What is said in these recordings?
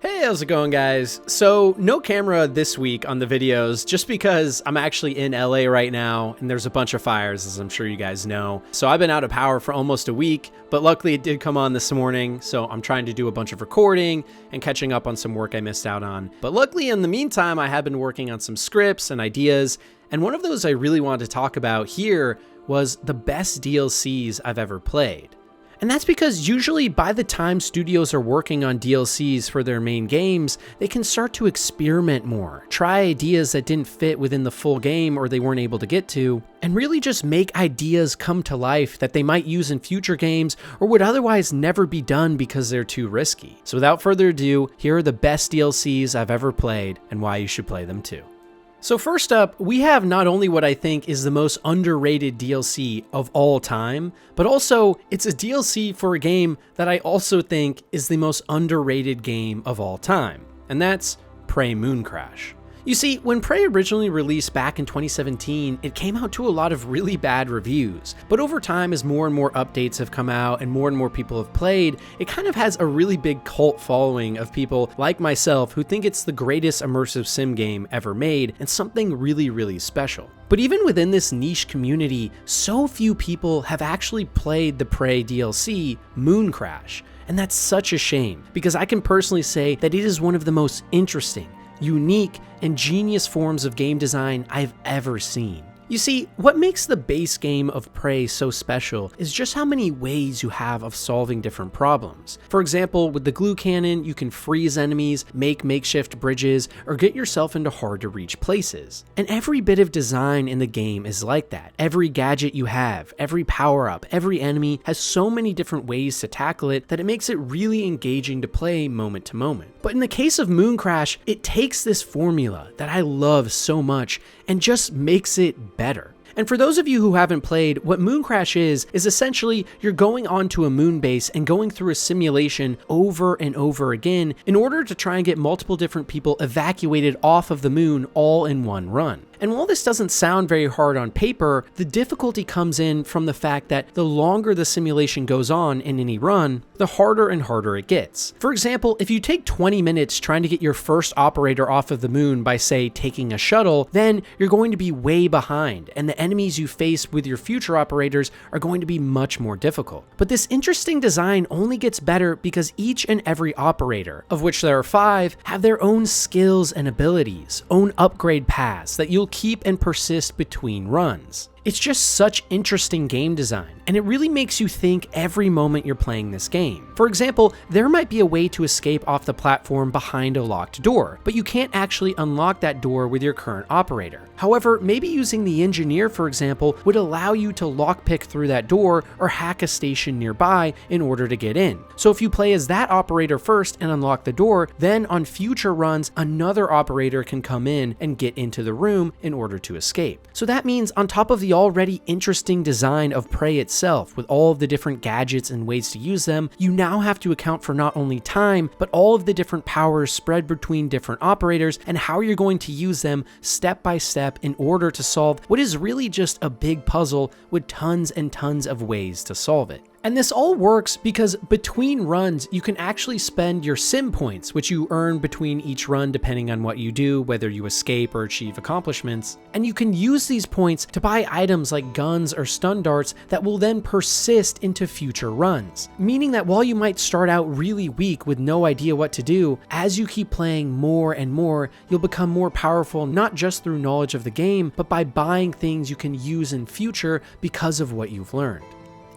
Hey, how's it going, guys? So, no camera this week on the videos, just because I'm actually in LA right now, and there's a bunch of fires, as I'm sure you guys know. So I've been out of power for almost a week, but luckily it did come on this morning, so I'm trying to do a bunch of recording and catching up on some work I missed out on. But luckily, in the meantime, I have been working on some scripts and ideas, and one of those I really wanted to talk about here was the best DLCs I've ever played. And that's because usually by the time studios are working on DLCs for their main games, they can start to experiment more, try ideas that didn't fit within the full game or they weren't able to get to, and really just make ideas come to life that they might use in future games or would otherwise never be done because they're too risky. So without further ado, here are the best DLCs I've ever played and why you should play them too. So first up, we have not only what I think is the most underrated DLC of all time, but also it's a DLC for a game that I also think is the most underrated game of all time, and that's Prey Mooncrash. You see, when Prey originally released back in 2017, it came out to a lot of really bad reviews, but over time as more and more updates have come out and more people have played, it kind of has a really big cult following of people like myself who think it's the greatest immersive sim game ever made and something really special. But even within this niche community, so few people have actually played the Prey DLC, Mooncrash, and that's such a shame because I can personally say that it is one of the most interesting, unique, and genius forms of game design I've ever seen. You see, what makes the base game of Prey so special is just how many ways you have of solving different problems. For example, with the glue cannon, you can freeze enemies, make makeshift bridges, or get yourself into hard to reach places. And every bit of design in the game is like that. Every gadget you have, every power-up, every enemy has so many different ways to tackle it that it makes it really engaging to play moment to moment. But in the case of Mooncrash, it takes this formula that I love so much and just makes it better. And for those of you who haven't played, what Mooncrash is essentially you're going onto a moon base and going through a simulation over and over again in order to try and get multiple different people evacuated off of the moon all in one run. And while this doesn't sound very hard on paper, the difficulty comes in from the fact that the longer the simulation goes on in any run, the harder and harder it gets. For example, if you take 20 minutes trying to get your first operator off of the moon by, say, taking a shuttle, then you're going to be way behind, and the enemies you face with your future operators are going to be much more difficult. But this interesting design only gets better because each and every operator, of which there are 5, have their own skills and abilities, own upgrade paths that you'll keep and persist between runs. It's just such interesting game design, and it really makes you think every moment you're playing this game. For example, there might be a way to escape off the platform behind a locked door, but you can't actually unlock that door with your current operator. However, maybe using the engineer, for example, would allow you to lockpick through that door or hack a station nearby in order to get in. So if you play as that operator first and unlock the door, then on future runs, another operator can come in and get into the room in order to escape. So that means on top of the already interesting design of Prey itself, with all of the different gadgets and ways to use them, you now have to account for not only time, but all of the different powers spread between different operators and how you're going to use them step by step in order to solve what is really just a big puzzle with tons and tons of ways to solve it. And this all works because between runs, you can actually spend your sim points, which you earn between each run depending on what you do, whether you escape or achieve accomplishments. And you can use these points to buy items like guns or stun darts that will then persist into future runs. Meaning that while you might start out really weak with no idea what to do, as you keep playing more and more, you'll become more powerful not just through knowledge of the game, but by buying things you can use in future because of what you've learned.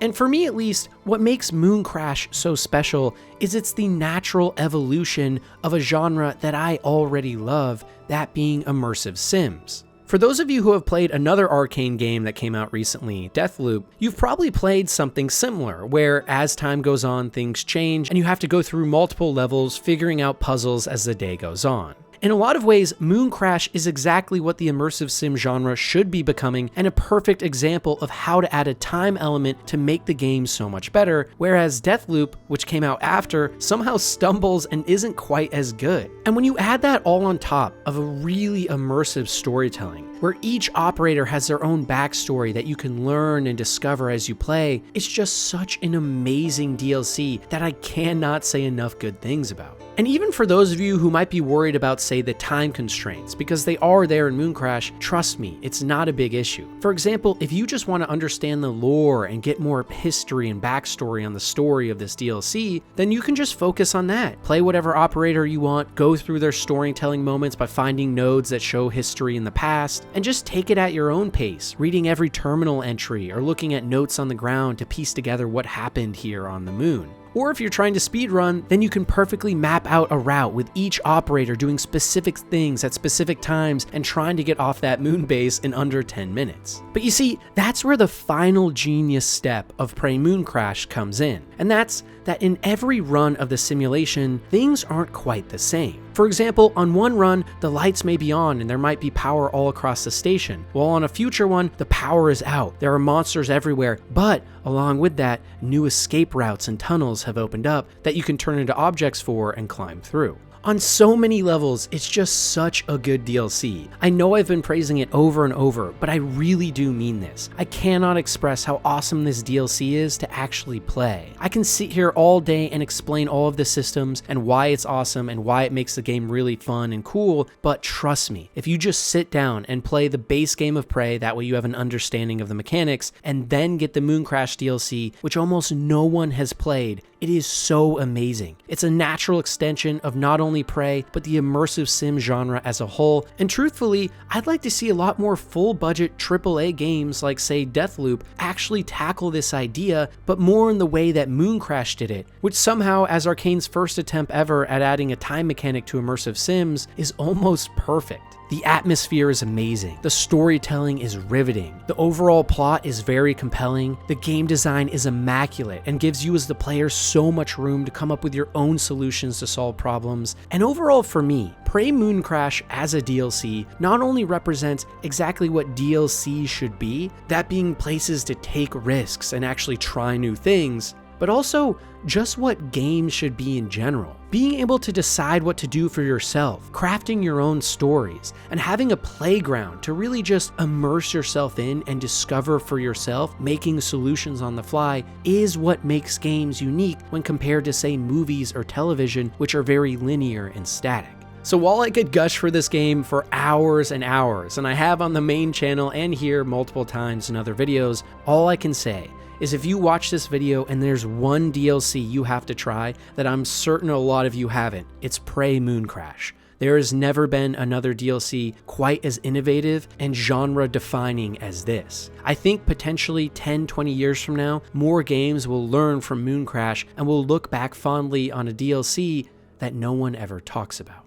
And for me at least, what makes Mooncrash so special is it's the natural evolution of a genre that I already love, that being immersive sims. For those of you who have played another arcane game that came out recently, Deathloop, you've probably played something similar, where as time goes on, things change, and you have to go through multiple levels figuring out puzzles as the day goes on. In a lot of ways, Mooncrash is exactly what the immersive sim genre should be becoming, and a perfect example of how to add a time element to make the game so much better, whereas Deathloop, which came out after, somehow stumbles and isn't quite as good. And when you add that all on top of a really immersive storytelling, where each operator has their own backstory that you can learn and discover as you play, it's just such an amazing DLC that I cannot say enough good things about. And even for those of you who might be worried about, say, the time constraints, because they are there in Mooncrash, trust me, it's not a big issue. For example, if you just want to understand the lore and get more history and backstory on the story of this DLC, then you can just focus on that. Play whatever operator you want, go through their storytelling moments by finding nodes that show history in the past, and just take it at your own pace, reading every terminal entry or looking at notes on the ground to piece together what happened here on the moon. Or if you're trying to speedrun, then you can perfectly map out a route with each operator doing specific things at specific times and trying to get off that moon base in under 10 minutes. But you see, that's where the final genius step of Prey Mooncrash comes in, and that's that in every run of the simulation, things aren't quite the same. For example, on one run, the lights may be on and there might be power all across the station, while on a future one, the power is out, there are monsters everywhere, but along with that, new escape routes and tunnels have opened up that you can turn into objects for and climb through. On so many levels, it's just such a good DLC. I know I've been praising it over and over, but I really do mean this. I cannot express how awesome this DLC is to actually play. I can sit here all day and explain all of the systems and why it's awesome and why it makes the game really fun and cool, but trust me, if you just sit down and play the base game of Prey, that way you have an understanding of the mechanics, and then get the Mooncrash DLC, which almost no one has played, it is so amazing. It's a natural extension of not only Prey, but the immersive sim genre as a whole, and truthfully, I'd like to see a lot more full-budget AAA games like, say, Deathloop actually tackle this idea, but more in the way that Mooncrash did it, which somehow, as Arcane's first attempt ever at adding a time mechanic to immersive sims, is almost perfect. The atmosphere is amazing, the storytelling is riveting, the overall plot is very compelling, the game design is immaculate and gives you as the player so much room to come up with your own solutions to solve problems, and overall for me, Prey Mooncrash as a DLC not only represents exactly what DLC should be, that being places to take risks and actually try new things, but also just what games should be in general. Being able to decide what to do for yourself, crafting your own stories, and having a playground to really just immerse yourself in and discover for yourself, making solutions on the fly, is what makes games unique when compared to, say, movies or television, which are very linear and static. So while I could gush for this game for hours and hours, and I have on the main channel and here multiple times in other videos, all I can say is if you watch this video and there's one DLC you have to try that I'm certain a lot of you haven't, it's Prey Mooncrash. There has never been another DLC quite as innovative and genre-defining as this. I think potentially 10-20 years from now, more games will learn from Mooncrash and will look back fondly on a DLC that no one ever talks about.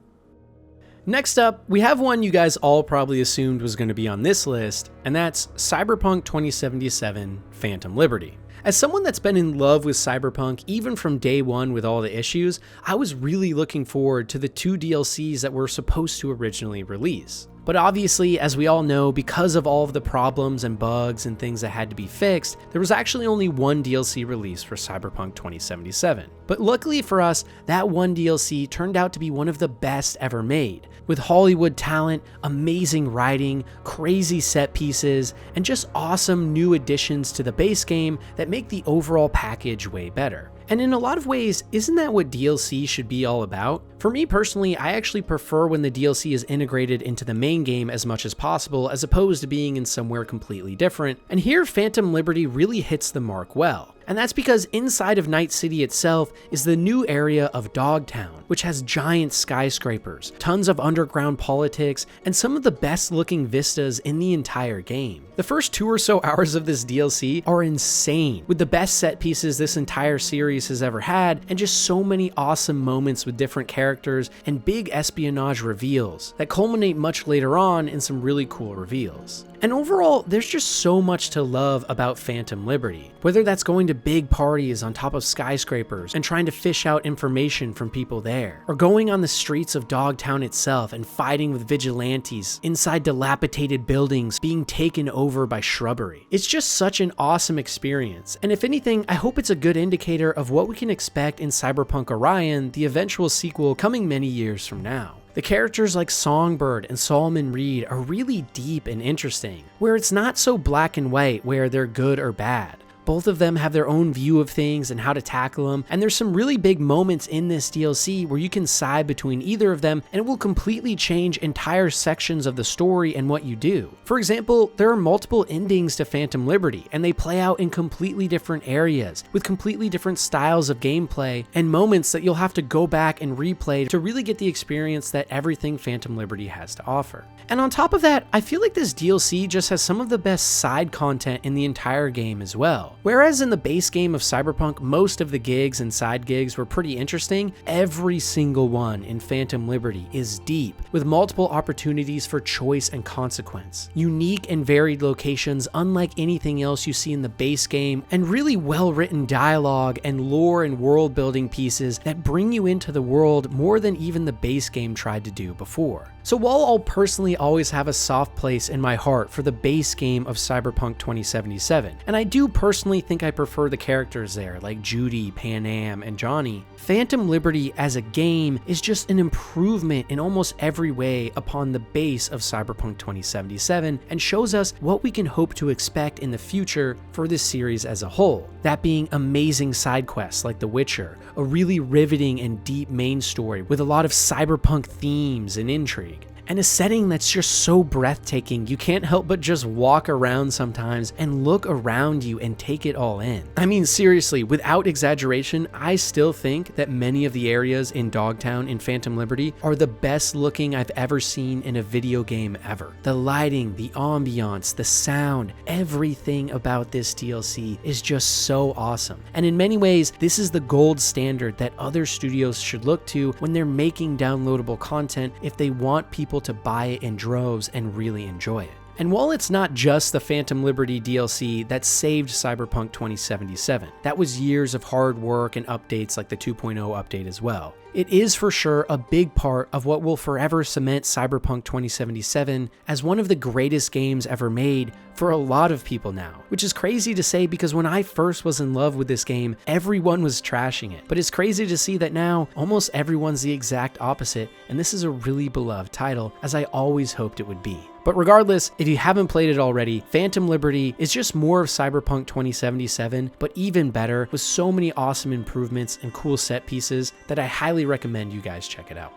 Next up, we have one you guys all probably assumed was going to be on this list, and that's Cyberpunk 2077 Phantom Liberty. As someone that's been in love with Cyberpunk even from day one with all the issues, I was really looking forward to the 2 DLCs that were supposed to originally release. But obviously, as we all know, because of all of the problems and bugs and things that had to be fixed, there was actually only one DLC release for Cyberpunk 2077. But luckily for us, that one DLC turned out to be one of the best ever made, with Hollywood talent, amazing writing, crazy set pieces, and just awesome new additions to the base game that make the overall package way better. And in a lot of ways, isn't that what DLC should be all about? For me personally, I actually prefer when the DLC is integrated into the main game as much as possible, as opposed to being in somewhere completely different. And here, Phantom Liberty really hits the mark well. And that's because inside of Night City itself is the new area of Dogtown, which has giant skyscrapers, tons of underground politics, and some of the best looking vistas in the entire game. The first 2 or so hours of this DLC are insane, with the best set pieces this entire series has ever had, and just so many awesome moments with different characters and big espionage reveals that culminate much later on in some really cool reveals. And overall, there's just so much to love about Phantom Liberty, whether that's going to big parties on top of skyscrapers and trying to fish out information from people there, or going on the streets of Dogtown itself and fighting with vigilantes inside dilapidated buildings being taken over by shrubbery. It's just such an awesome experience, and if anything, I hope it's a good indicator of what we can expect in Cyberpunk Orion, the eventual sequel coming many years from now. The characters like Songbird and Solomon Reed are really deep and interesting, where it's not so black and white where they're good or bad, Both of them have their own view of things and how to tackle them, and there's some really big moments in this DLC where you can side between either of them and it will completely change entire sections of the story and what you do. For example, there are multiple endings to Phantom Liberty, and they play out in completely different areas with completely different styles of gameplay and moments that you'll have to go back and replay to really get the experience that everything Phantom Liberty has to offer. And on top of that, I feel like this DLC just has some of the best side content in the entire game as well. Whereas in the base game of Cyberpunk, most of the gigs and side gigs were pretty interesting, every single one in Phantom Liberty is deep, with multiple opportunities for choice and consequence. Unique and varied locations unlike anything else you see in the base game, and really well-written dialogue and lore and world-building pieces that bring you into the world more than even the base game tried to do before. So while I'll personally always have a soft place in my heart for the base game of Cyberpunk 2077, and I do personally think I prefer the characters there like Judy, Panam, and Johnny, Phantom Liberty as a game is just an improvement in almost every way upon the base of Cyberpunk 2077 and shows us what we can hope to expect in the future for this series as a whole. That being amazing side quests like The Witcher, a really riveting and deep main story with a lot of cyberpunk themes and intrigue, and a setting that's just so breathtaking you can't help but just walk around sometimes and look around you and take it all in. I mean, seriously, without exaggeration, I still think that many of the areas in Dogtown in Phantom Liberty are the best looking I've ever seen in a video game ever. The lighting, the ambiance, the sound, everything about this DLC is just so awesome. And in many ways, this is the gold standard that other studios should look to when they're making downloadable content if they want people to buy it in droves and really enjoy it. And while it's not just the Phantom Liberty DLC that saved Cyberpunk 2077, that was years of hard work and updates like the 2.0 update as well. It is for sure a big part of what will forever cement Cyberpunk 2077 as one of the greatest games ever made for a lot of people now, which is crazy to say because when I first was in love with this game, everyone was trashing it. But it's crazy to see that now almost everyone's the exact opposite, and this is a really beloved title, as I always hoped it would be. But regardless, if you haven't played it already, Phantom Liberty is just more of Cyberpunk 2077, but even better, with so many awesome improvements and cool set pieces that I highly recommend you guys check it out.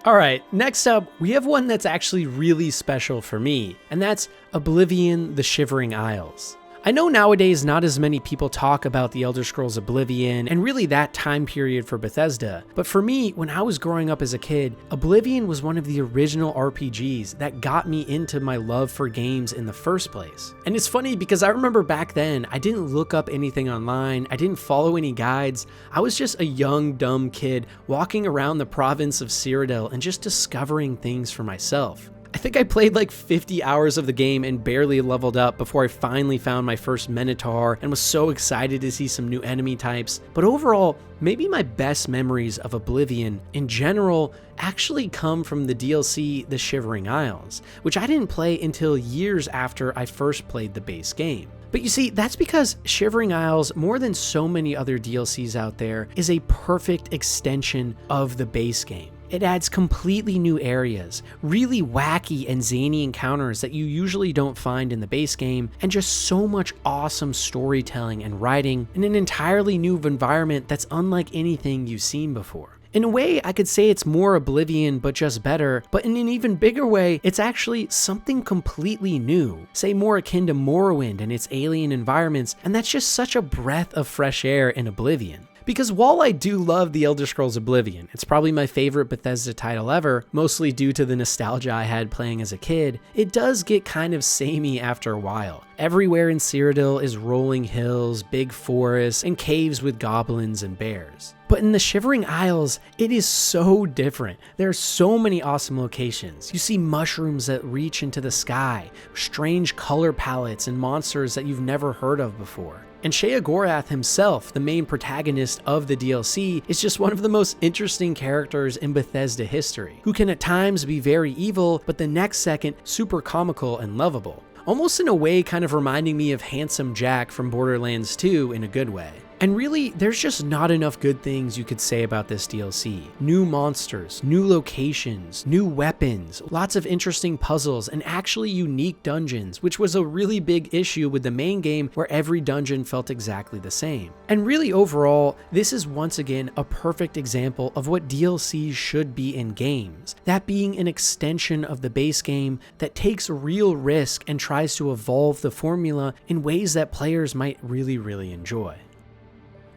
Alright, next up, we have one that's actually really special for me, and that's Oblivion: The Shivering Isles. I know nowadays not as many people talk about the Elder Scrolls Oblivion and really that time period for Bethesda, but for me, when I was growing up as a kid, Oblivion was one of the original RPGs that got me into my love for games in the first place. And it's funny because I remember back then, I didn't look up anything online, I didn't follow any guides, I was just a young, dumb kid walking around the province of Cyrodiil and just discovering things for myself. I think I played like 50 hours of the game and barely leveled up before I finally found my first Minotaur and was so excited to see some new enemy types. But overall, maybe my best memories of Oblivion in general actually come from the DLC The Shivering Isles, which I didn't play until years after I first played the base game. But you see, that's because Shivering Isles, more than so many other DLCs out there, is a perfect extension of the base game. It adds completely new areas, really wacky and zany encounters that you usually don't find in the base game, and just so much awesome storytelling and writing in an entirely new environment that's unlike anything you've seen before. In a way, I could say it's more Oblivion, but just better, but in an even bigger way, it's actually something completely new, say more akin to Morrowind and its alien environments, and that's just such a breath of fresh air in Oblivion. Because while I do love The Elder Scrolls Oblivion, it's probably my favorite Bethesda title ever, mostly due to the nostalgia I had playing as a kid, it does get kind of samey after a while. Everywhere in Cyrodiil is rolling hills, big forests, and caves with goblins and bears. But in the Shivering Isles, it is so different. There are so many awesome locations. You see mushrooms that reach into the sky, strange color palettes, and monsters that you've never heard of before. And Sheogorath himself, the main protagonist of the DLC, is just one of the most interesting characters in Bethesda history, who can at times be very evil, but the next second super comical and lovable. Almost in a way kind of reminding me of Handsome Jack from Borderlands 2 in a good way. And really, there's just not enough good things you could say about this DLC. New monsters, new locations, new weapons, lots of interesting puzzles, and actually unique dungeons, which was a really big issue with the main game where every dungeon felt exactly the same. And really overall, this is once again a perfect example of what DLCs should be in games. That being an extension of the base game that takes real risk and tries to evolve the formula in ways that players might really enjoy.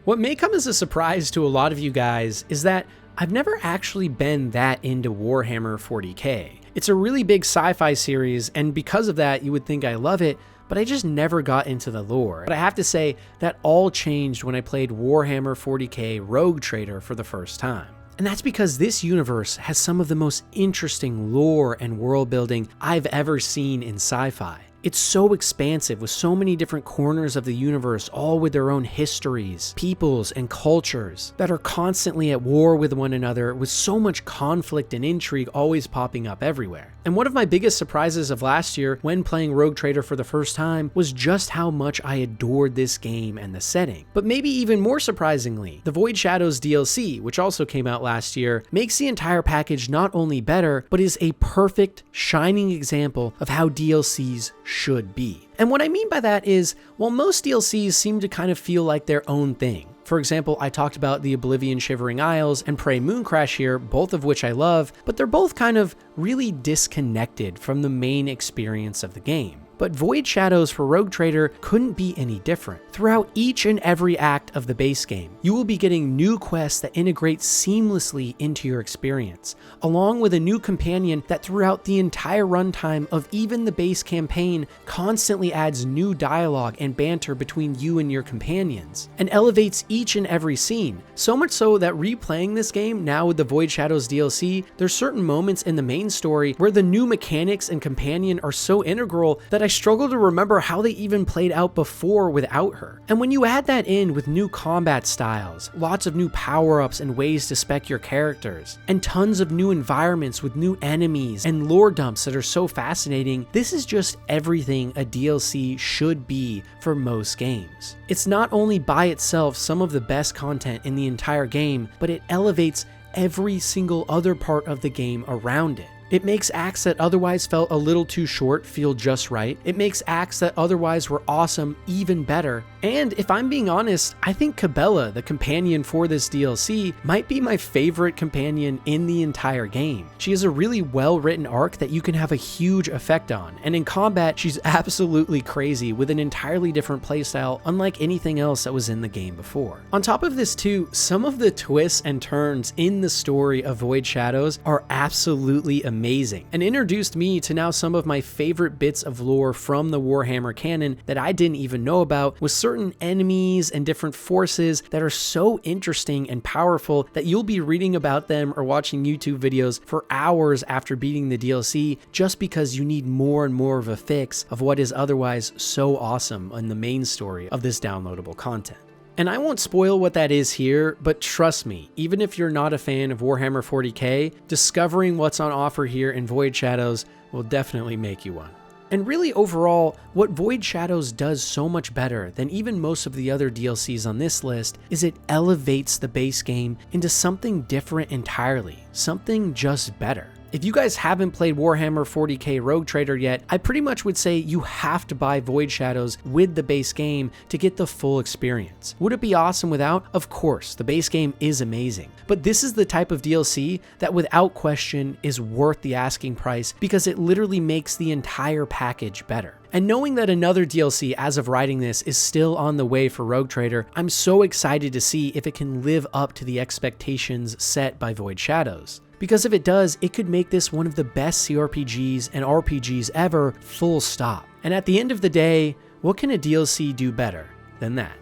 What may come as a surprise to a lot of you guys is that I've never actually been that into Warhammer 40k. It's a really big sci-fi series, and because of that, you would think I love it, but I just never got into the lore. But I have to say, that all changed when I played Warhammer 40k Rogue Trader for the first time. And that's because this universe has some of the most interesting lore and world building I've ever seen in sci-fi. It's so expansive with so many different corners of the universe, all with their own histories, peoples, and cultures that are constantly at war with one another, with so much conflict and intrigue always popping up everywhere. And one of my biggest surprises of last year when playing Rogue Trader for the first time was just how much I adored this game and the setting. But maybe even more surprisingly, the Void Shadows DLC, which also came out last year, makes the entire package not only better, but is a perfect, shining example of how DLCs should be. And what I mean by that is, while most DLCs seem to kind of feel like their own thing. For example, I talked about the Oblivion Shivering Isles and Prey Mooncrash here, both of which I love, but they're both kind of really disconnected from the main experience of the game. But Void Shadows for Rogue Trader couldn't be any different. Throughout each and every act of the base game, you will be getting new quests that integrate seamlessly into your experience, along with a new companion that throughout the entire runtime of even the base campaign constantly adds new dialogue and banter between you and your companions, and elevates each and every scene. So much so that replaying this game now with the Void Shadows DLC, there's certain moments in the main story where the new mechanics and companion are so integral that I struggle to remember how they even played out before without her. And when you add that in with new combat styles, lots of new power-ups and ways to spec your characters, and tons of new environments with new enemies and lore dumps that are so fascinating, this is just everything a DLC should be for most games. It's not only by itself some of the best content in the entire game, but it elevates every single other part of the game around it. It makes acts that otherwise felt a little too short feel just right. It makes acts that otherwise were awesome even better. And if I'm being honest, I think Cabela, the companion for this DLC, might be my favorite companion in the entire game. She has a really well-written arc that you can have a huge effect on, and in combat, she's absolutely crazy with an entirely different playstyle unlike anything else that was in the game before. On top of this too, some of the twists and turns in the story of Void Shadows are absolutely amazing, and introduced me to now some of my favorite bits of lore from the Warhammer canon that I didn't even know about, with certain enemies and different forces that are so interesting and powerful that you'll be reading about them or watching YouTube videos for hours after beating the DLC, just because you need more and more of a fix of what is otherwise so awesome in the main story of this downloadable content. And I won't spoil what that is here, but trust me, even if you're not a fan of Warhammer 40k, discovering what's on offer here in Void Shadows will definitely make you one. And really overall, what Void Shadows does so much better than even most of the other DLCs on this list is it elevates the base game into something different entirely, something just better. If you guys haven't played Warhammer 40k Rogue Trader yet, I pretty much would say you have to buy Void Shadows with the base game to get the full experience. Would it be awesome without? Of course, the base game is amazing. But this is the type of DLC that without question is worth the asking price because it literally makes the entire package better. And knowing that another DLC as of writing this is still on the way for Rogue Trader, I'm so excited to see if it can live up to the expectations set by Void Shadows. Because if it does, it could make this one of the best CRPGs and RPGs ever, full stop. And at the end of the day, what can a DLC do better than that?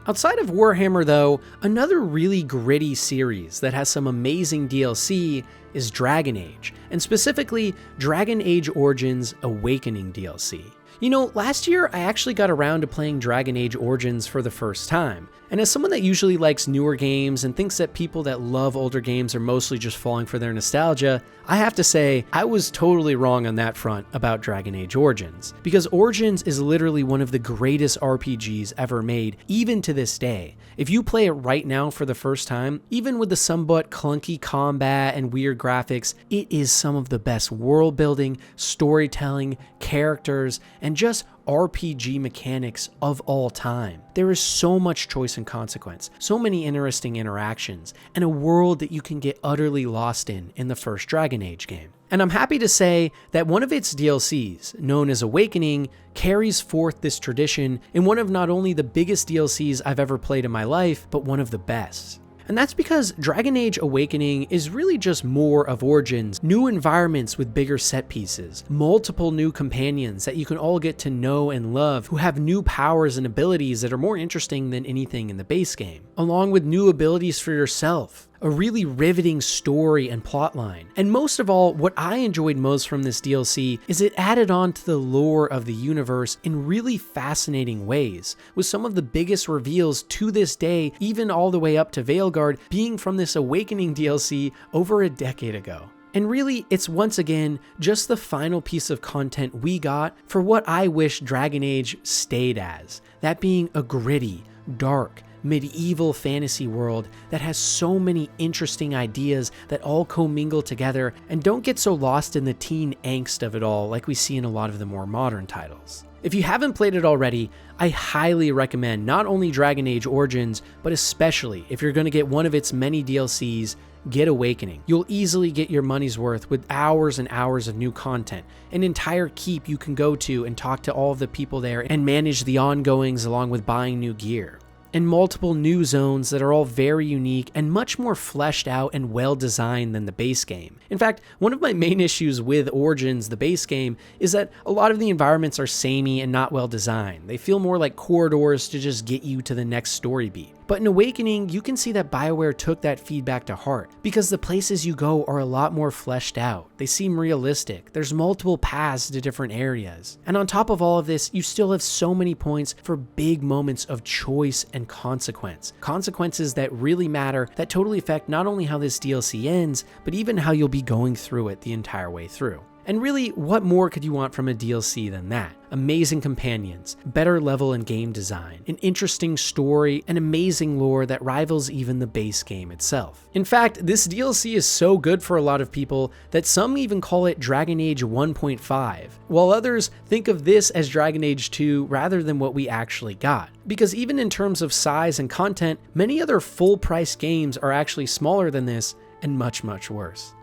Outside of Warhammer though, another really gritty series that has some amazing DLC is Dragon Age, and specifically Dragon Age Origins Awakening DLC. You know, last year I actually got around to playing Dragon Age Origins for the first time, And as someone that usually likes newer games and thinks that people that love older games are mostly just falling for their nostalgia, I have to say I was totally wrong on that front about Dragon Age Origins, because Origins is literally one of the greatest RPGs ever made, even to this day. If you play it right now for the first time, even with the somewhat clunky combat and weird graphics, it is some of the best world building, storytelling, characters, and just RPG mechanics of all time. There is so much choice and consequence, so many interesting interactions, and a world that you can get utterly lost in the first Dragon Age game. And I'm happy to say that one of its DLCs, known as Awakening, carries forth this tradition in one of not only the biggest DLCs I've ever played in my life, but one of the best. And that's because Dragon Age Awakening is really just more of Origins, new environments with bigger set pieces, multiple new companions that you can all get to know and love who have new powers and abilities that are more interesting than anything in the base game, along with new abilities for yourself, a really riveting story and plotline. And most of all, what I enjoyed most from this DLC is it added on to the lore of the universe in really fascinating ways, with some of the biggest reveals to this day, even all the way up to Veilguard, being from this Awakening DLC over a decade ago. And really, it's once again just the final piece of content we got for what I wish Dragon Age stayed as, that being a gritty, dark, medieval fantasy world that has so many interesting ideas that all commingle together and don't get so lost in the teen angst of it all like we see in a lot of the more modern titles. If you haven't played it already, I highly recommend not only Dragon Age Origins, but especially if you're going to get one of its many DLCs, get Awakening. You'll easily get your money's worth with hours and hours of new content, an entire keep you can go to and talk to all of the people there and manage the ongoings along with buying new gear, and multiple new zones that are all very unique and much more fleshed out and well designed than the base game. In fact, one of my main issues with Origins, the base game, is that a lot of the environments are samey and not well designed. They feel more like corridors to just get you to the next story beat. But in Awakening, you can see that BioWare took that feedback to heart, because the places you go are a lot more fleshed out. They seem realistic. There's multiple paths to different areas. And on top of all of this, you still have so many points for big moments of choice and consequence. Consequences that really matter, that totally affect not only how this DLC ends, but even how you'll be going through it the entire way through. And really, what more could you want from a DLC than that? Amazing companions, better level and game design, an interesting story, and amazing lore that rivals even the base game itself. In fact, this DLC is so good for a lot of people that some even call it Dragon Age 1.5, while others think of this as Dragon Age 2 rather than what we actually got. Because even in terms of size and content, many other full-price games are actually smaller than this and much, much worse.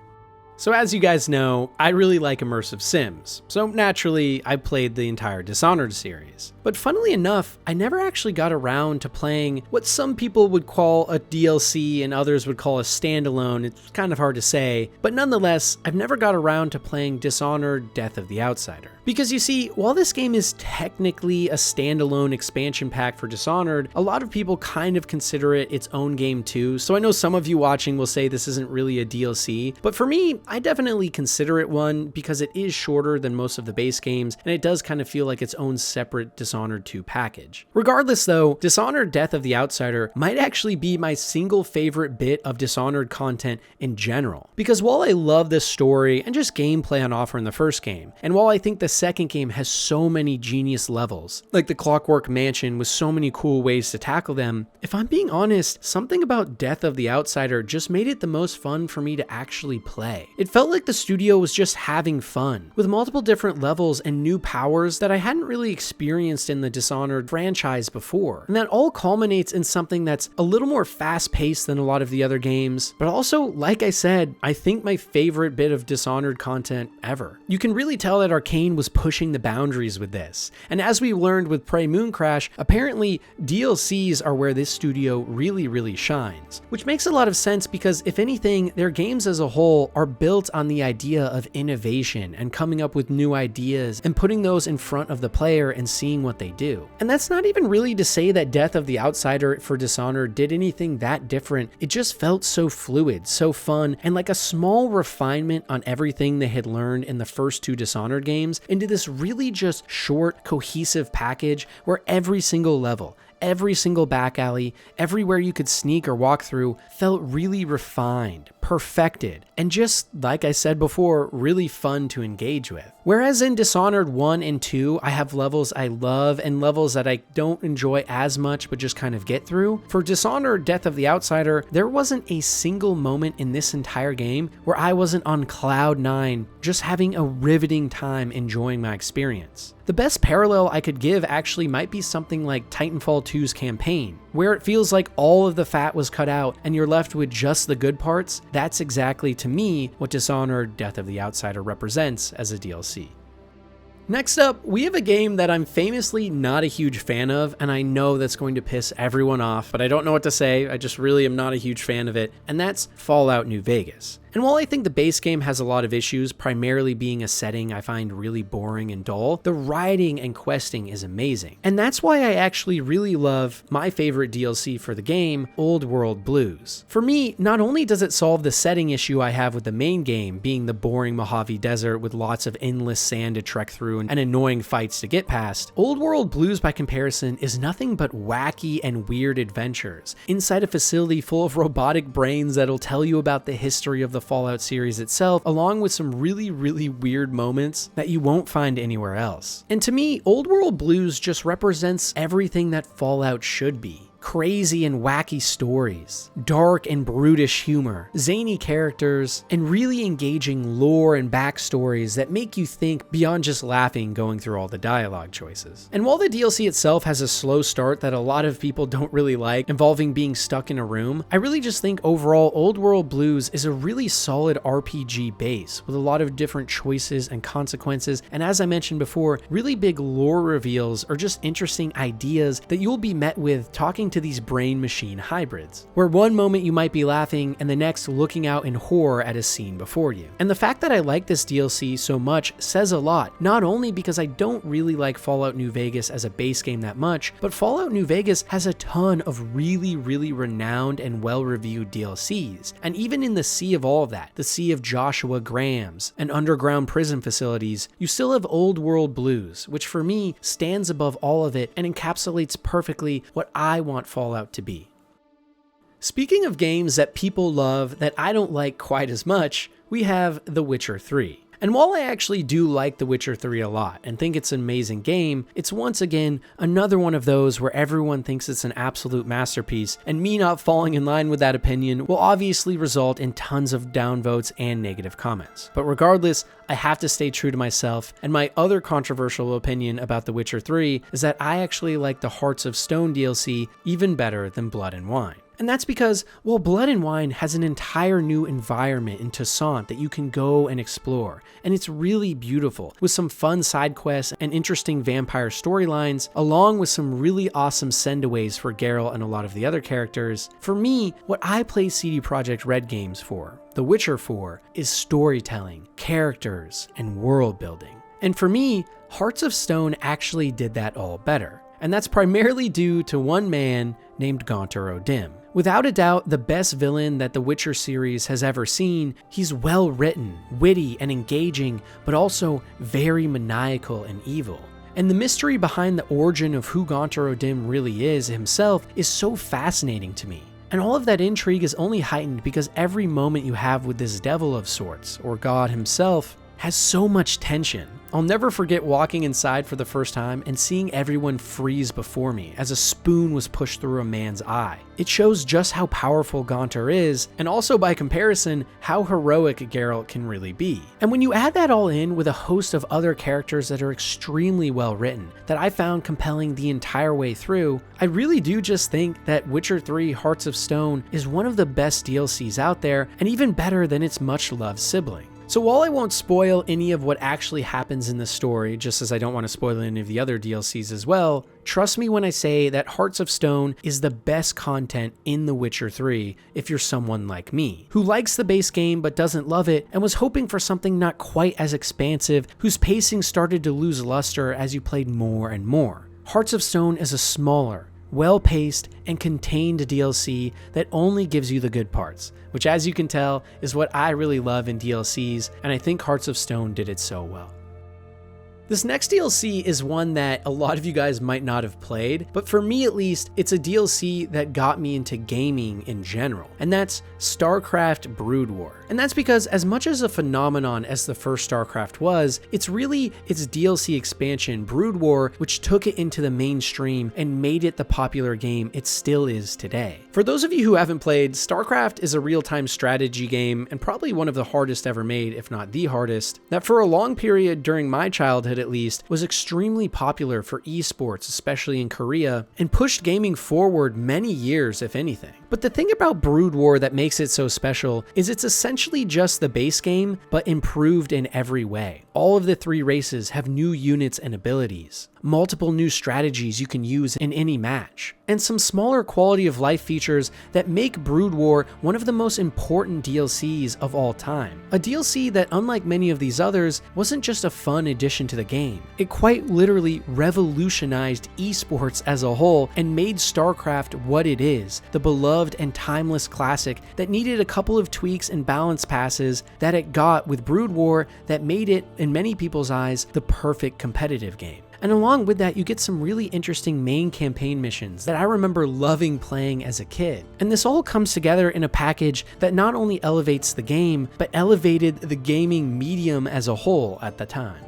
So as you guys know, I really like immersive sims, so naturally I played the entire Dishonored series. But funnily enough, I never actually got around to playing what some people would call a DLC and others would call a standalone. It's kind of hard to say, but nonetheless, I've never got around to playing Dishonored: Death of the Outsider. Because you see, while this game is technically a standalone expansion pack for Dishonored, a lot of people kind of consider it its own game too, so I know some of you watching will say this isn't really a DLC, but for me, I definitely consider it one because it is shorter than most of the base games, and it does kind of feel like its own separate Dishonored 2 package. Regardless though, Dishonored: Death of the Outsider might actually be my single favorite bit of Dishonored content in general. Because while I love this story and just gameplay on offer in the first game, and while I think the second game has so many genius levels, like the Clockwork Mansion with so many cool ways to tackle them, if I'm being honest, something about Death of the Outsider just made it the most fun for me to actually play. It felt like the studio was just having fun, with multiple different levels and new powers that I hadn't really experienced in the Dishonored franchise before. And that all culminates in something that's a little more fast-paced than a lot of the other games, but also, like I said, I think my favorite bit of Dishonored content ever. You can really tell that Arcane was pushing the boundaries with this. And as we learned with Prey Mooncrash, apparently DLCs are where this studio really shines. Which makes a lot of sense because if anything, their games as a whole are built on the idea of innovation and coming up with new ideas and putting those in front of the player and seeing what they do. And that's not even really to say that Death of the Outsider for Dishonored did anything that different. It just felt so fluid, so fun, and like a small refinement on everything they had learned in the first two Dishonored games into this really just short, cohesive package where every single level, every single back alley, everywhere you could sneak or walk through, felt really refined, perfected, and just, like I said before, really fun to engage with. Whereas in Dishonored 1 and 2, I have levels I love and levels that I don't enjoy as much but just kind of get through, for Dishonored Death of the Outsider, there wasn't a single moment in this entire game where I wasn't on cloud 9, just having a riveting time enjoying my experience. The best parallel I could give actually might be something like Titanfall 2's campaign, where it feels like all of the fat was cut out and you're left with just the good parts. That's exactly, to me, what Dishonored Death of the Outsider represents as a DLC. Next up, we have a game that I'm famously not a huge fan of, and I know that's going to piss everyone off, but I don't know what to say. I just really am not a huge fan of it, and that's Fallout New Vegas. And while I think the base game has a lot of issues, primarily being a setting I find really boring and dull, the writing and questing is amazing. And that's why I actually really love my favorite DLC for the game, Old World Blues. For me, not only does it solve the setting issue I have with the main game, being the boring Mojave Desert with lots of endless sand to trek through and annoying fights to get past, Old World Blues by comparison is nothing but wacky and weird adventures inside a facility full of robotic brains that'll tell you about the history of the Fallout series itself, along with some really weird moments that you won't find anywhere else. And to me, Old World Blues just represents everything that Fallout should be. Crazy and wacky stories, dark and brutish humor, zany characters, and really engaging lore and backstories that make you think beyond just laughing going through all the dialogue choices. And while the DLC itself has a slow start that a lot of people don't really like, involving being stuck in a room, I really just think overall Old World Blues is a really solid RPG base with a lot of different choices and consequences, and as I mentioned before, really big lore reveals or just interesting ideas that you'll be met with talking to these brain-machine hybrids, where one moment you might be laughing and the next looking out in horror at a scene before you. And the fact that I like this DLC so much says a lot, not only because I don't really like Fallout New Vegas as a base game that much, but Fallout New Vegas has a ton of really renowned and well-reviewed DLCs. And even in the sea of all of that, the sea of Joshua Grahams and underground prison facilities, you still have Old World Blues, which for me stands above all of it and encapsulates perfectly what I want Fallout to be. Speaking of games that people love that I don't like quite as much, we have The Witcher 3. And while I actually do like The Witcher 3 a lot and think it's an amazing game, it's once again another one of those where everyone thinks it's an absolute masterpiece, and me not falling in line with that opinion will obviously result in tons of downvotes and negative comments. But regardless, I have to stay true to myself, and my other controversial opinion about The Witcher 3 is that I actually like the Hearts of Stone DLC even better than Blood and Wine. And that's because, well, Blood and Wine has an entire new environment in Toussaint that you can go and explore, and it's really beautiful, with some fun side quests and interesting vampire storylines, along with some really awesome sendaways for Geralt and a lot of the other characters. For me, what I play CD Projekt Red games for, The Witcher 4, is storytelling, characters, and world building. And for me, Hearts of Stone actually did that all better. And that's primarily due to one man named Gaunter O'Dim. Without a doubt, the best villain that the Witcher series has ever seen. He's well written, witty, and engaging, but also very maniacal and evil. And the mystery behind the origin of who Gaunter O'Dim really is himself is so fascinating to me. And all of that intrigue is only heightened because every moment you have with this devil of sorts, or God himself, has so much tension. I'll never forget walking inside for the first time and seeing everyone freeze before me as a spoon was pushed through a man's eye. It shows just how powerful Gaunter is, and also by comparison, how heroic Geralt can really be. And when you add that all in with a host of other characters that are extremely well written, that I found compelling the entire way through, I really do just think that Witcher 3 Hearts of Stone is one of the best DLCs out there, and even better than its much-loved sibling. So while I won't spoil any of what actually happens in the story, just as I don't want to spoil any of the other DLCs as well, trust me when I say that Hearts of Stone is the best content in The Witcher 3 if you're someone like me, who likes the base game but doesn't love it and was hoping for something not quite as expansive, whose pacing started to lose luster as you played more and more. Hearts of Stone is a smaller, well-paced, and contained DLC that only gives you the good parts, which as you can tell is what I really love in DLCs, and I think Hearts of Stone did it so well. This next DLC is one that a lot of you guys might not have played, but for me at least, it's a DLC that got me into gaming in general, and that's Starcraft Brood War. And that's because as much as a phenomenon as the first Starcraft was, it's really its DLC expansion, Brood War, which took it into the mainstream and made it the popular game it still is today. For those of you who haven't played, Starcraft is a real-time strategy game and probably one of the hardest ever made, if not the hardest, that for a long period during my childhood at least, was extremely popular for esports, especially in Korea, and pushed gaming forward many years, if anything. But the thing about Brood War that makes it so special is it's essentially just the base game, but improved in every way. All of the 3 races have new units and abilities, multiple new strategies you can use in any match, and some smaller quality of life features that make Brood War one of the most important DLCs of all time. A DLC that, unlike many of these others, wasn't just a fun addition to the game. It quite literally revolutionized esports as a whole and made StarCraft what it is, the beloved and timeless classic that needed a couple of tweaks and balance passes that it got with Brood War that made it, in many people's eyes, the perfect competitive game. And along with that, you get some really interesting main campaign missions that I remember loving playing as a kid. And this all comes together in a package that not only elevates the game, but elevated the gaming medium as a whole at the time.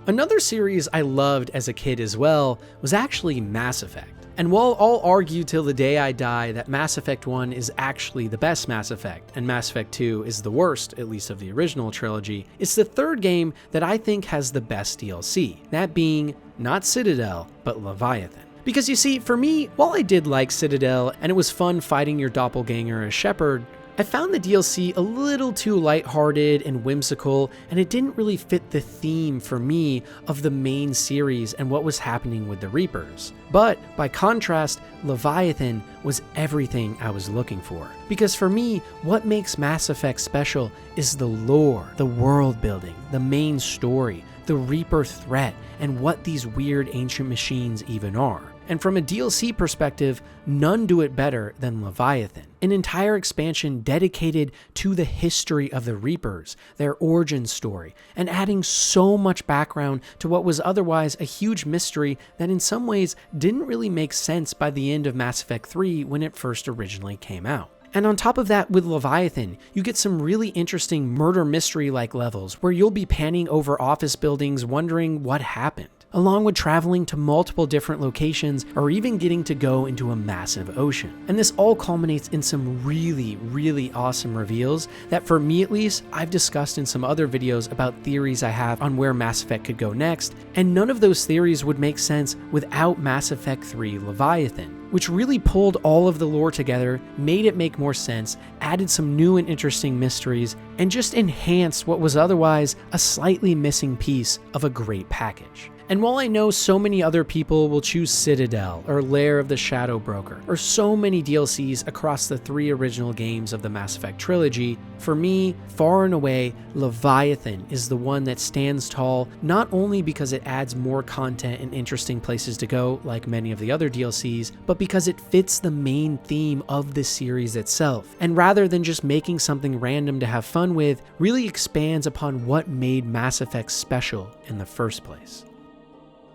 Another series I loved as a kid as well was actually Mass Effect. And while I'll argue till the day I die that Mass Effect 1 is actually the best Mass Effect, and Mass Effect 2 is the worst, at least of the original trilogy, it's the third game that I think has the best DLC, that being not Citadel, but Leviathan. Because you see, for me, while I did like Citadel, and it was fun fighting your doppelganger as Shepard, I found the DLC a little too lighthearted and whimsical, and it didn't really fit the theme for me of the main series and what was happening with the Reapers. But by contrast, Leviathan was everything I was looking for. Because for me, what makes Mass Effect special is the lore, the world building, the main story, the Reaper threat, and what these weird ancient machines even are. And from a DLC perspective, none do it better than Leviathan. An entire expansion dedicated to the history of the Reapers, their origin story, and adding so much background to what was otherwise a huge mystery that in some ways didn't really make sense by the end of Mass Effect 3 when it first originally came out. And on top of that, with Leviathan, you get some really interesting murder mystery-like levels where you'll be panning over office buildings wondering what happened, along with traveling to multiple different locations or even getting to go into a massive ocean. And this all culminates in some really awesome reveals that, for me at least, I've discussed in some other videos about theories I have on where Mass Effect could go next, and none of those theories would make sense without Mass Effect 3 Leviathan, which really pulled all of the lore together, made it make more sense, added some new and interesting mysteries, and just enhanced what was otherwise a slightly missing piece of a great package. And while I know so many other people will choose Citadel or Lair of the Shadow Broker, or so many DLCs across the 3 original games of the Mass Effect trilogy, for me, far and away, Leviathan is the one that stands tall, not only because it adds more content and interesting places to go, like many of the other DLCs, but because it fits the main theme of the series itself. And rather than just making something random to have fun with, really expands upon what made Mass Effect special in the first place.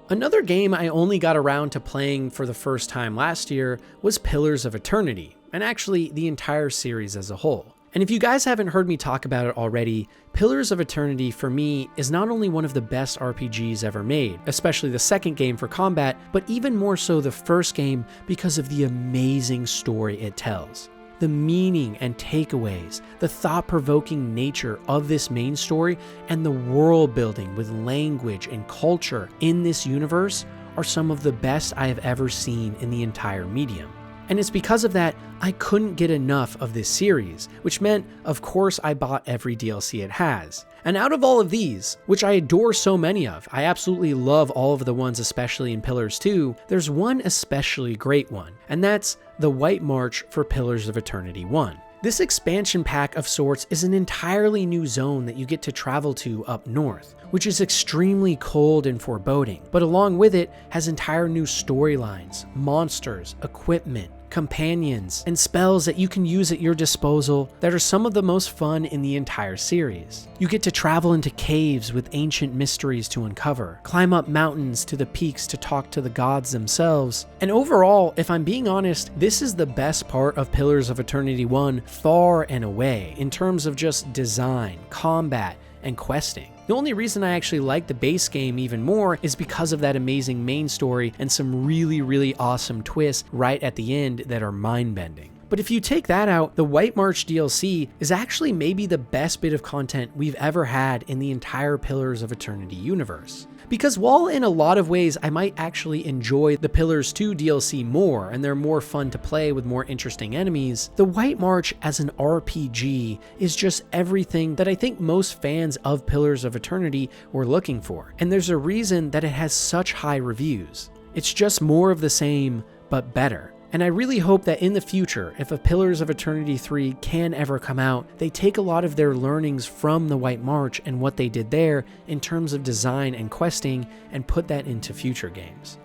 Another game I only got around to playing for the first time last year was Pillars of Eternity, and actually the entire series as a whole. And if you guys haven't heard me talk about it already, Pillars of Eternity for me is not only one of the best RPGs ever made, especially the second game for combat, but even more so the first game because of the amazing story it tells. The meaning and takeaways, the thought-provoking nature of this main story, and the world building with language and culture in this universe are some of the best I have ever seen in the entire medium. And it's because of that I couldn't get enough of this series, which meant, of course, I bought every DLC it has. And out of all of these, which I adore so many of, I absolutely love all of the ones, especially in Pillars 2, there's one especially great one, and that's the White March for Pillars of Eternity 1. This expansion pack of sorts is an entirely new zone that you get to travel to up north, which is extremely cold and foreboding, but along with it has entire new storylines, monsters, equipment, companions, and spells that you can use at your disposal that are some of the most fun in the entire series. You get to travel into caves with ancient mysteries to uncover, climb up mountains to the peaks to talk to the gods themselves, and overall, if I'm being honest, this is the best part of Pillars of Eternity 1 far and away in terms of just design, combat, and questing. The only reason I actually like the base game even more is because of that amazing main story and some really awesome twists right at the end that are mind-bending. But if you take that out, the White March DLC is actually maybe the best bit of content we've ever had in the entire Pillars of Eternity universe. Because while in a lot of ways I might actually enjoy the Pillars 2 DLC more, and they're more fun to play with more interesting enemies, the White March as an RPG is just everything that I think most fans of Pillars of Eternity were looking for. And there's a reason that it has such high reviews. It's just more of the same, but better. And I really hope that in the future, if a Pillars of Eternity 3 can ever come out, they take a lot of their learnings from the White March and what they did there in terms of design and questing and put that into future games.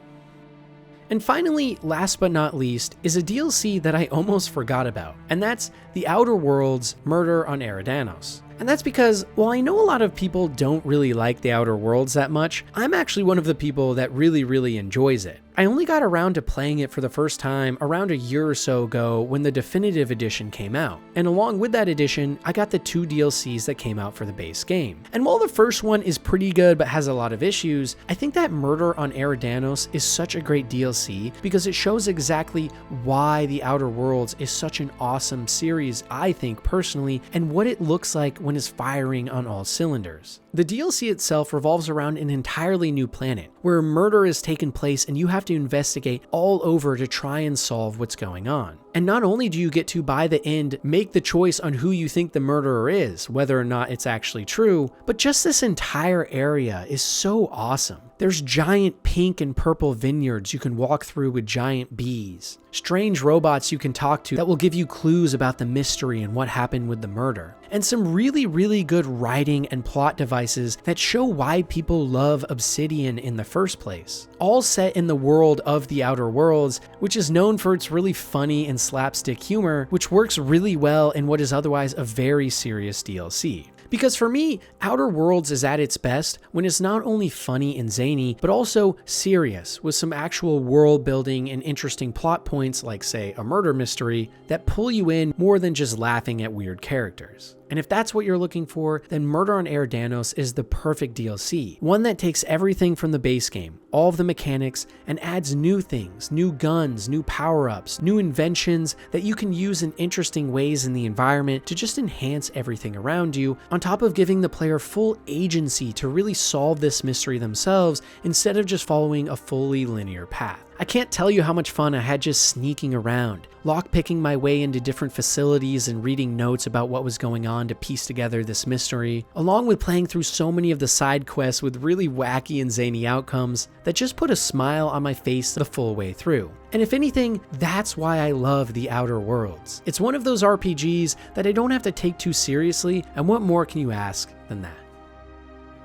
And finally, last but not least, is a DLC that I almost forgot about, and that's The Outer Worlds: Murder on Eridanos. And that's because, while I know a lot of people don't really like The Outer Worlds that much, I'm actually one of the people that really enjoys it. I only got around to playing it for the first time around a year or so ago when the definitive edition came out. And along with that edition, I got the 2 DLCs that came out for the base game. And while the first one is pretty good but has a lot of issues, I think that Murder on Eridanos is such a great DLC because it shows exactly why The Outer Worlds is such an awesome series, I think personally, and what it looks like when it's firing on all cylinders. The DLC itself revolves around an entirely new planet, where murder is taking place and you have to investigate all over to try and solve what's going on. And not only do you get to, by the end, make the choice on who you think the murderer is, whether or not it's actually true, but just this entire area is so awesome. There's giant pink and purple vineyards you can walk through with giant bees, strange robots you can talk to that will give you clues about the mystery and what happened with the murder, and some really good writing and plot devices that show why people love Obsidian in the first place. All set in the world of The Outer Worlds, which is known for its really funny and slapstick humor, which works really well in what is otherwise a very serious DLC. Because for me, Outer Worlds is at its best when it's not only funny and zany, but also serious, with some actual world building and interesting plot points like, say, a murder mystery that pull you in more than just laughing at weird characters. And if that's what you're looking for, then Murder on Eridanos is the perfect DLC. One that takes everything from the base game, all of the mechanics, and adds new things, new guns, new power-ups, new inventions that you can use in interesting ways in the environment to just enhance everything around you, on top of giving the player full agency to really solve this mystery themselves instead of just following a fully linear path. I can't tell you how much fun I had just sneaking around, lockpicking my way into different facilities and reading notes about what was going on to piece together this mystery, along with playing through so many of the side quests with really wacky and zany outcomes that just put a smile on my face the full way through. And if anything, that's why I love The Outer Worlds. It's one of those RPGs that I don't have to take too seriously, and what more can you ask than that?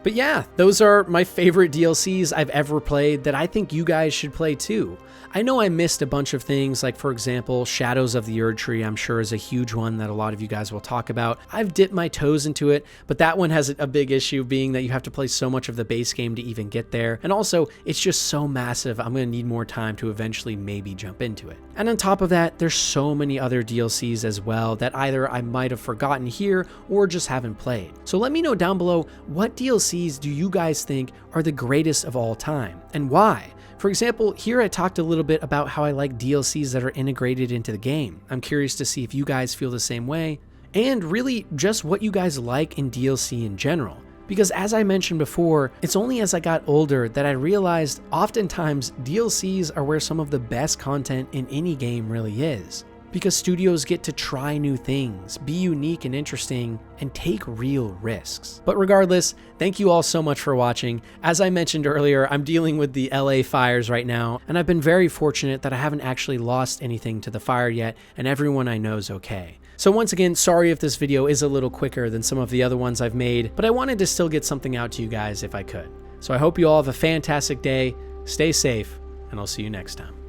But yeah, those are my favorite DLCs I've ever played that I think you guys should play too. I know I missed a bunch of things, like for example, Shadows of the Erdtree, I'm sure is a huge one that a lot of you guys will talk about. I've dipped my toes into it, but that one has a big issue being that you have to play so much of the base game to even get there. And also, it's just so massive, I'm going to need more time to eventually maybe jump into it. And on top of that, there's so many other DLCs as well that either I might have forgotten here or just haven't played. So let me know down below, what DLCs do you guys think are the greatest of all time, and why? For example, here I talked a little bit about how I like DLCs that are integrated into the game. I'm curious to see if you guys feel the same way, and really just what you guys like in DLC in general. Because as I mentioned before, it's only as I got older that I realized oftentimes DLCs are where some of the best content in any game really is. Because studios get to try new things, be unique and interesting, and take real risks. But regardless, thank you all so much for watching. As I mentioned earlier, I'm dealing with the LA fires right now, and I've been very fortunate that I haven't actually lost anything to the fire yet, and everyone I know is okay. So once again, sorry if this video is a little quicker than some of the other ones I've made, but I wanted to still get something out to you guys if I could. So I hope you all have a fantastic day, stay safe, and I'll see you next time.